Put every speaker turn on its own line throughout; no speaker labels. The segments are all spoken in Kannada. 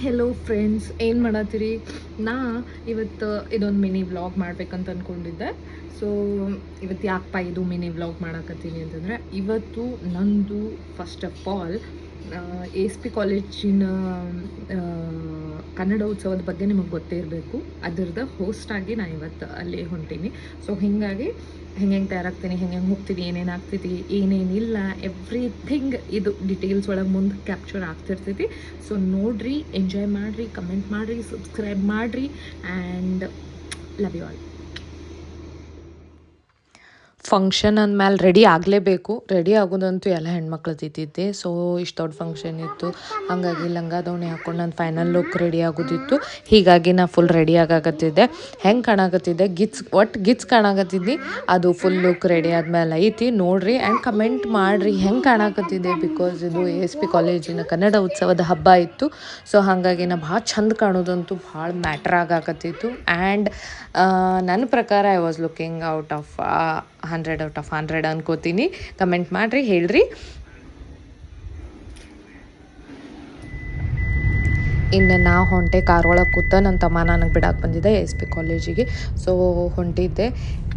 ಹೆಲೋ ಫ್ರೆಂಡ್ಸ್, ಏನು ಮಾಡತ್ತೀರಿ? ನಾ ಇವತ್ತು ಇದೊಂದು ಮಿನಿ ವ್ಲಾಗ್ ಮಾಡ್ಬೇಕಂತ ಅಂದ್ಕೊಂಡಿದ್ದೆ. ಸೊ ಇವತ್ತು ಯಾಕಪ್ಪ ಇದು ಮಿನಿ ವ್ಲಾಗ್ ಮಾಡಕತ್ತೀನಿ ಅಂತಂದರೆ, ಇವತ್ತು ನಂದು ಫಸ್ಟ್ ಆಫ್ ಆಲ್ ASP ಕಾಲೇಜಿನ ಕನ್ನಡ ಉತ್ಸವದ ಬಗ್ಗೆ ನಿಮಗೆ ಗೊತ್ತೇ ಇರಬೇಕು. ಅದರದ್ದು ಹೋಸ್ಟಾಗಿ ನಾನು ಇವತ್ತು ಅಲ್ಲಿ ಹೊಂಟೀನಿ. ಸೊ ಹೀಗಾಗಿ ಹೆಂಗೆ ತಯಾರಾಗ್ತೀನಿ, ಹೆಂಗೆ ಹೋಗ್ತೀನಿ, ಏನೇನು ಆಗ್ತೈತಿ, ಏನೇನಿಲ್ಲ, ಎವ್ರಿಥಿಂಗ್ ಇದು ಡೀಟೇಲ್ಸ್ ಒಳಗೆ ಮುಂದೆ ಕ್ಯಾಪ್ಚರ್ ಆಗ್ತಿರ್ತೈತಿ. ಸೊ ನೋಡಿರಿ, ಎಂಜಾಯ್ ಮಾಡಿರಿ, ಕಮೆಂಟ್ ಮಾಡಿರಿ, ಸಬ್ಸ್ಕ್ರೈಬ್ ಮಾಡಿರಿ and love you all. Function ಅಂದಮೇಲೆ ರೆಡಿ ಆಗಲೇಬೇಕು. ರೆಡಿ ಆಗೋದಂತೂ ಎಲ್ಲ ಹೆಣ್ಮಕ್ಳದಿದ್ದಿದ್ದೆ. ಸೊ ಇಷ್ಟು ದೊಡ್ಡ ಫಂಕ್ಷನ್ ಇತ್ತು, ಹಾಗಾಗಿ ಲಂಗ ದೋಣಿ ಹಾಕ್ಕೊಂಡು ನನ್ನ ಫೈನಲ್ ಲುಕ್ ರೆಡಿ ಆಗೋದಿತ್ತು. ಹೀಗಾಗಿ ನಾ ಫುಲ್ ರೆಡಿ ಆಗಾಕತ್ತಿದ್ದೆ. ಹೆಂಗೆ ಕಾಣಕತ್ತಿದ್ದೆ, ಗಿಚ್ ಕಾಣಕತ್ತಿದ್ದಿ. ಅದು ಫುಲ್ ಲುಕ್ ರೆಡಿ ಆದಮೇಲೆ ಐತಿ, ನೋಡಿರಿ ಆ್ಯಂಡ್ ಕಮೆಂಟ್ ಮಾಡಿರಿ ಹೆಂಗೆ ಕಾಣಕತ್ತಿದ್ದೆ. ಬಿಕಾಸ್ ಇದು ASP ಕಾಲೇಜಿನ ಕನ್ನಡ ಉತ್ಸವದ ಹಬ್ಬ ಇತ್ತು. ಸೊ ಹಾಗಾಗಿ ನಾ ಭಾಳ ಚಂದ ಕಾಣೋದಂತೂ ಭಾಳ ಮ್ಯಾಟ್ರ್ ಆಗಾಕತ್ತಿತ್ತು. ಆ್ಯಂಡ್ ನನ್ನ ಪ್ರಕಾರ I was looking out of 100 out of 100 ಅನ್ಕೋತೀನಿ. ಕಮೆಂಟ್ ಮಾಡಿರಿ, ಹೇಳ್ರಿ. ಇನ್ನು ನಾ ಹೊಂಟೆ ಕಾರ್ ಒಳಗೆ ಕೂತ ನನ್ನ ತಮ್ಮ ನನಗೆ ಬಿಡಕ್ಕೆ ಬಂದಿದ್ದೆ ASP ಕಾಲೇಜಿಗೆ. ಸೊ ಹೊಂಟಿದ್ದೆ.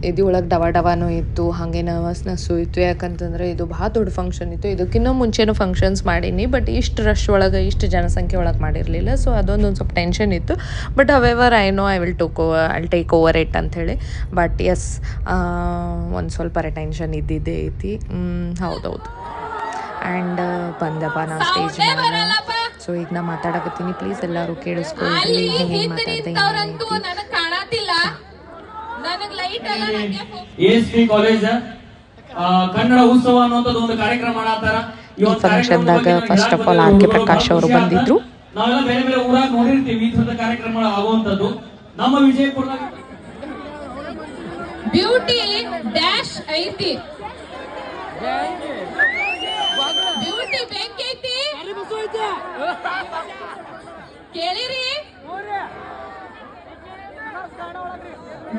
ಇದು ಒಳಗೆ ಡವಾನೂ ಇತ್ತು, ಹಾಗೆ ನರ್ವಸ್ನೆಸ್ಸು ಇತ್ತು. ಯಾಕಂತಂದರೆ ಇದು ಭಾಳ ದೊಡ್ಡ ಫಂಕ್ಷನ್ ಇತ್ತು. ಇದಕ್ಕಿಂತ ಮುಂಚೆನೂ ಫಂಕ್ಷನ್ಸ್ ಮಾಡೀನಿ, ಬಟ್ ಇಷ್ಟು ರಶ್ ಒಳಗೆ, ಇಷ್ಟು ಜನಸಂಖ್ಯೆ ಒಳಗೆ ಮಾಡಿರಲಿಲ್ಲ. ಸೊ ಅದೊಂದು ಸ್ವಲ್ಪ ಟೆನ್ಷನ್ ಇತ್ತು. But however I know I will take over it ಅಂಥೇಳಿ. ಬಟ್ ಎಸ್, ಒಂದು ಸ್ವಲ್ಪ ಟೆನ್ಷನ್ ಇದ್ದಿದ್ದೇ ಐತಿ. ಹೌದೌದು. ಆ್ಯಂಡ್ ಬಂದಪ್ಪ ನಾ ಸ್ಟೇಜ್ ಮೇಲೆ. ಸೊ ಈಗ ನಾ ಮಾತಾಡಕತ್ತೀನಿ, ಪ್ಲೀಸ್ ಎಲ್ಲರೂ ಕೇಳಿಸ್ಕೊಳ್ರಿ ಹೆಂಗೆ ಮಾತಾಡ್ತೀನಿ.
ASP ಕಾಲೇಜ್ ಕನ್ನಡ ಉತ್ಸವ ಅನ್ನುವಂಥದ್ದು ಒಂದು ಕಾರ್ಯಕ್ರಮ ಮಾಡತ್ತಾರ.
ಈ ಫಂಕ್ಷನ್ದಾಗ first of all RK Prakash ಅವರು ಬಂದಿದ್ರು.
ನಾವೆಲ್ಲ ಬೇರೆ ಬೇರೆ ಊರಾಗ ನೋಡಿರ್ತೀವಿ ಈ ಥರದ ಕಾರ್ಯಕ್ರಮ ಆಗುವಂಥದ್ದು. ನಮ್ಮ ವಿಜಯಪುರದಾಗ
ಬ್ಯೂಟಿ ಡ್ಯಾಶ್ ಐತಿ, ಬ್ಯೂಟಿ ಬೆಂಕಿ ಐತಿ, ಕೇಳಿರಿ,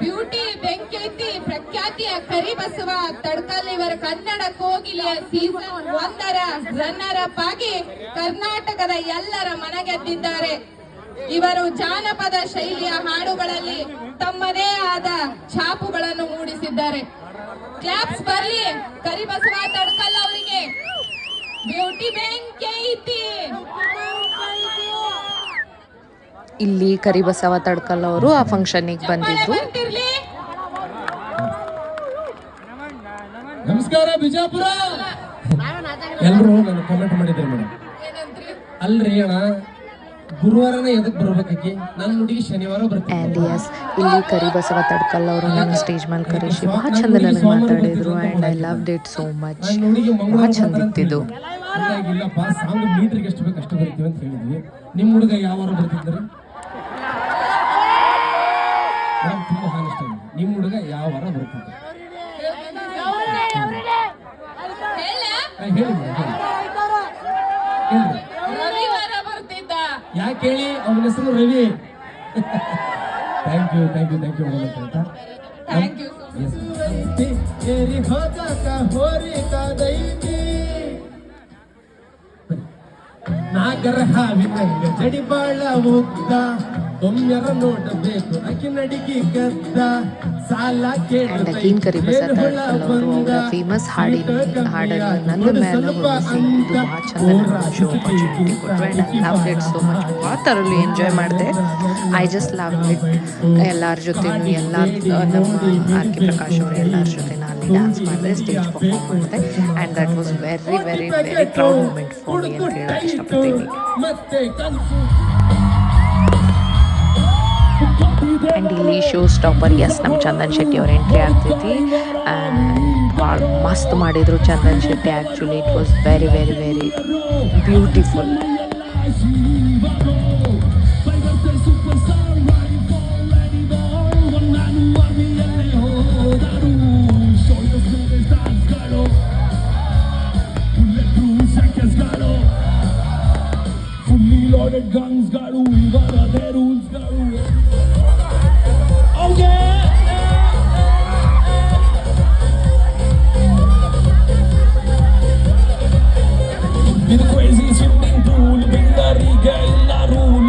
ಬ್ಯೂಟಿ ಬೆಂಕಿ ಐತಿ. ಪ್ರಖ್ಯಾತಿಯ ಕರಿಬಸವ ತಡ್ಕಲ್ ಇವರ ಕನ್ನಡ ಕೋಗಿಲೆಯ ಸೀಸನ್ 1ರ ರನ್ನರ್ ಅಪ್ ಆಗಿ ಕರ್ನಾಟಕದ ಎಲ್ಲರ ಮನಗೆದ್ದಿದ್ದಾರೆ. ಇವರು ಜಾನಪದ ಶೈಲಿಯ ಹಾಡುಗಳಲ್ಲಿ ತಮ್ಮದೇ ಆದ ಛಾಪುಗಳನ್ನು ಮೂಡಿಸಿದ್ದಾರೆ. ಕ್ಲಾಪ್ಸ್ ಬರ್ಲಿ ಕರಿಬಸವ ತಡ್ಕಲ್ ಅವರಿಗೆ. ಬ್ಯೂಟಿ ಬೆಂಕಿ ಐತಿ.
ಇಲ್ಲಿ ಕರಿಬಸವ ತಡ್ಕಲ್ ಅವರು ಆ ಫಂಕ್ಷನ್ಗೆ ಬಂದಿದ್ರು.
ನಮಸ್ಕಾರ ಬಿಜಾಪುರ. ಎಲ್ಲರೂ ನಾನು ಕಾಮೆಂಟ್ ಮಾಡಿದ್ರು ಮೇಡಮ್. ಅಲ್ರಿ ಅಣ್ಣ, ಗುರುವಾರನೇ ಎದಕ್ ಬರ್ಬೇಕಾಕಿ, ನನ್ನ ಹುಡುಗಿ ಶನಿವಾರ ಬರ್ತೀನಿ.
ಆ್ಯಂಡ್ ಎಸ್, ಇಲ್ಲಿ ಕರಿಬಸವ ತಡ್ಕಲ್ ಅವರು ನನ್ನ ಸ್ಟೇಜ್ ಮೇಲೆ ಕರೆಸಿ ಭಾಳ ಚಂದ ನನಗೆ ಮಾತಾಡಿದ್ರು. And I loved it so much. ಭಾಳ ಚಂದ ಇತ್ತಿದ್ದು.
ಇಲ್ಲಪ್ಪ, ಸಾಂಗ್ ಮೀಟ್ರಿಗೆ ಎಷ್ಟು ಬೇಕು ಅಷ್ಟು ಬರ್ತೀವಿ ಅಂತ ಹೇಳಿದ್ವಿ. ನಿಮ್ಮ ಹುಡುಗ ಯಾವ ವಾರ ಬರ್ತಿದ್ದಾರೆ? ತುಂಬಾ ಹಾನೆಸ್ಟ್ ಆಗಿ, ನಿಮ್ಮ ಹುಡುಗ ಯಾವ ವಾರ ಬರ್ತಿದ್ದ? ಯಾಕೆ ಹೇಳಿ, ಅವನ ಹೆಸರು ರವಿ. ಥ್ಯಾಂಕ್ ಯು ನಾಗರ ಹಾವಿನಂಗ ಜಡಿ ಬಾಳ ಮುಗ್ದ, ಒಮ್ಮೆರ ನೋಡಬೇಕು ಅಕ್ಕಿ ನಡಿಗೆ ಗದ್ದ, ಸಾಲ
ಅಕೀನ್ ಕರಿಬಸವ ತಡ್ಕಲ್ ಅವರು ಅವರ ಫೇಮಸ್ ಹಾಡನ್ನು ನನ್ನ ಮೇಲೆ ಹೊರಿಸಿ ಇದು ಭಾಳ ಚಂದ ಶೋ ಆಪರ್ಚುನಿಟಿ ಕೊಟ್ಟರು. And I loved it so much. ಭಾಳ ಥರಲಿ ಎಂಜಾಯ್ ಮಾಡಿದೆ. I just loved it. ಎಲ್ಲರ ಜೊತೆನೂ ನಮ್ಮ RK ಪ್ರಕಾಶ್ ಅವರು ಎಲ್ಲರ ಜೊತೆ ನಾನು ಡ್ಯಾನ್ಸ್ ಮಾಡಿದೆ, ಸ್ಟೇಜ್ ಪರ್ಫಾರ್ಮ್ ಮಾಡಿದೆ. And that was very very very proud moment for me ಅಂತ ಹೇಳಕ್ಕೆ ಇಷ್ಟಪಡ್ತೀನಿ. ಆ್ಯಂಡ್ ಇಲ್ಲಿ ಶೋ ಸ್ಟಾಪರ್ ಎಸ್ ನಮ್ಮ ಚಂದನ್ ಶೆಟ್ಟಿ ಅವ್ರ ಎಂಟ್ರಿ ಆಗ್ತೈತಿ. ಆ್ಯಂಡ್ ಭಾಳ ಮಸ್ತ್ ಮಾಡಿದರು Chandan Shetty. Actually it was very very very beautiful.
Guns got to we got their rules got to. Oh yeah. Be the crazy swimming pool, be the riga in la rule.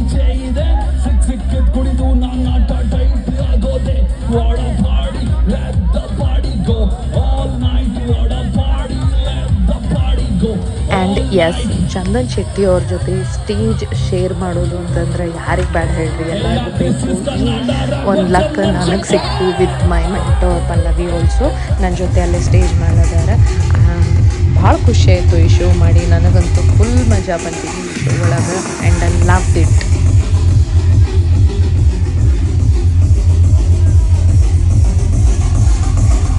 DJ ಇದೆ ಸಿಕ್ಕ ಕುಡಿದು ನಾನಾಟ ಟೈಟ್ ಆಗೋದೆ ವಾಡ ಪಾಡಿ let the Padi go all night ವಾಡ Padi let the Padi go.
And S, Chandan Shetty ಅವ್ರ ಜೊತೆ ಸ್ಟೇಜ್ ಶೇರ್ ಮಾಡೋದು ಅಂತಂದ್ರೆ ಯಾರಿಗೆ ಬೇಡ ಹೇಳ್ರಿ, ಎಲ್ಲರಿಗೂ ಬೇಕು. ಒಂದು ಲಕ್ ನನಗೆ ಸಿಕ್ತು with my mentor Pallavi also ನನ್ನ ಜೊತೆ ಅಲ್ಲೇ ಸ್ಟೇಜ್ ಮಾಡಿದಾರೆ. ಭಾಳ ಖುಷಿ ಆಯಿತು ಈ ಶೋ ಮಾಡಿ, ನನಗಂತೂ ಫುಲ್ ಮಜಾ ಬಂದಿದ್ದು ಈ ಶೋ ಒಳಗೆ and I love it.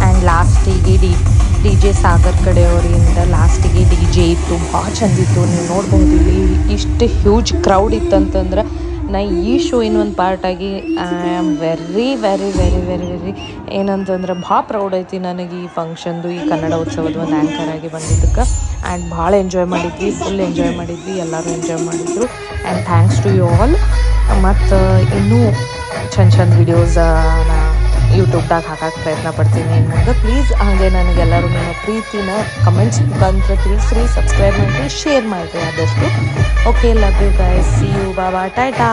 And ಲಾಸ್ಟಿಗೆ ಡಿ ಜೆ ಸಾಗರ್ ಕಡೆಯವರಿಂದ ಲಾಸ್ಟಿಗೆ ಡಿ ಜೆ ಇತ್ತು, ಭಾಳ ಚಂದಿತ್ತು. ನೀವು ನೋಡ್ಬೋದು ಇಲ್ಲಿ ಇಷ್ಟು ಹ್ಯೂಜ್ ಕ್ರೌಡ್ ಇತ್ತಂತಂದ್ರೆ ನಾ ಈ ಶೋ ಇನ್ನೊಂದು ಪಾರ್ಟಾಗಿ I am very very very very very ಏನಂತಂದ್ರೆ ಭಾಳ ಪ್ರೌಡ್ ಐತಿ ನನಗೆ ಈ ಫಂಕ್ಷನ್ದು, ಈ ಕನ್ನಡ ಉತ್ಸವದ ಒಂದು ಆ್ಯಂಕರ್ ಆಗಿ ಬಂದಿದ್ದಕ್ಕೆ. ಆ್ಯಂಡ್ ಭಾಳ ಎಂಜಾಯ್ ಮಾಡಿದ್ವಿ, ಫುಲ್ ಎಂಜಾಯ್ ಮಾಡಿದ್ವಿ, ಎಲ್ಲರೂ ಎಂಜಾಯ್ ಮಾಡಿದ್ರು. And thanks to you all. ಮತ್ತು ಇನ್ನೂ ಚಂದ ವಿಡಿಯೋಸ್ ನಾ ಯೂಟ್ಯೂಬ್ದಾಗ ಹಾಕಕ್ಕೆ ಪ್ರಯತ್ನ ಪಡ್ತೀನಿ ಇನ್ನು ಮುಂದೆ. ಪ್ಲೀಸ್ ಹಾಗೆ ನನಗೆಲ್ಲರೂ ನಿಮ್ಮ ಪ್ರೀತಿನ ಕಮೆಂಟ್ಸ್ ಮುಖಾಂತರ ತಿಳಿಸ್ರಿ, ಸಬ್ಸ್ಕ್ರೈಬ್ ಮಾಡಿರಿ, ಶೇರ್ ಮಾಡಿರಿ ಆದಷ್ಟು. Okay, love you guys, see you, ಬಾಬಾ, ಟಾಟಾ.